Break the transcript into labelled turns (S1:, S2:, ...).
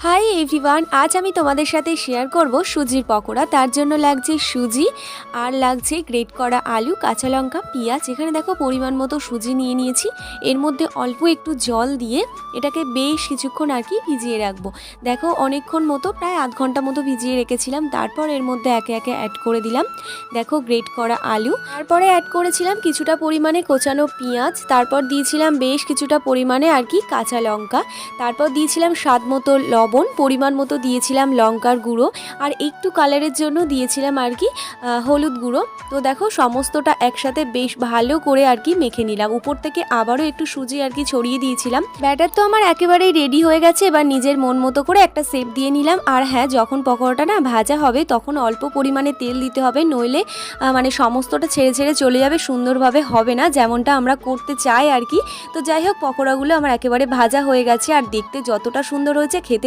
S1: Hi everyone, আজ আমি তোমাদের সাথে শেয়ার করব সুজির পকোড়া। তার জন্য লাগছে সুজি, আর লাগছে গ্রেট করা আলু, কাঁচা লঙ্কা, পেঁয়াজ। এখানে দেখো পরিমাণ মতো সুজি নিয়ে নিয়েছি। এর মধ্যে অল্প একটু জল দিয়ে এটাকে বেশ কিছুক্ষণ আর কি ভিজিয়ে রাখবো। দেখো অনেকক্ষণ মতো, প্রায় আধ ঘন্টা মতো ভিজিয়ে রেখেছিলাম। তারপর এর মধ্যে একে একে অ্যাড করে দিলাম দেখো গ্রেট করা আলু, তারপরে অ্যাড করেছিলাম কিছুটা পরিমাণে কোচানো পেঁয়াজ, তারপর দিয়েছিলাম বেশ কিছুটা পরিমাণে আর কি কাঁচা লঙ্কা, তারপর দিয়েছিলাম স্বাদ মতো লবণ, পরিমাণ মতো দিয়েছিলাম লঙ্কার গুঁড়ো, আর একটু কালারের জন্য দিয়েছিলাম আর কি হলুদ গুঁড়ো। তো দেখো সমস্তটা একসাথে বেশ ভালো করে আর কি মেখে নিলাম। উপর থেকে আবারও একটু সুজি আর কি ছড়িয়ে দিয়েছিলাম। ব্যাটার তো আমার একেবারেই রেডি হয়ে গেছে। এবার নিজের মন মতো করে একটা শেপ দিয়ে নিলাম। আর হ্যাঁ, যখন পকোড়াটা না ভাজা হবে তখন অল্প পরিমাণে তেল দিতে হবে, নইলে মানে সমস্তটা ছেড়ে ছেড়ে চলে যাবে, সুন্দরভাবে হবে না যেমনটা আমরা করতে চাই আর কি। তো যাই হোক, পকোড়াগুলো আমার একেবারে ভাজা হয়ে গেছে, আর দেখতে যতটা সুন্দর হয়েছে খেতে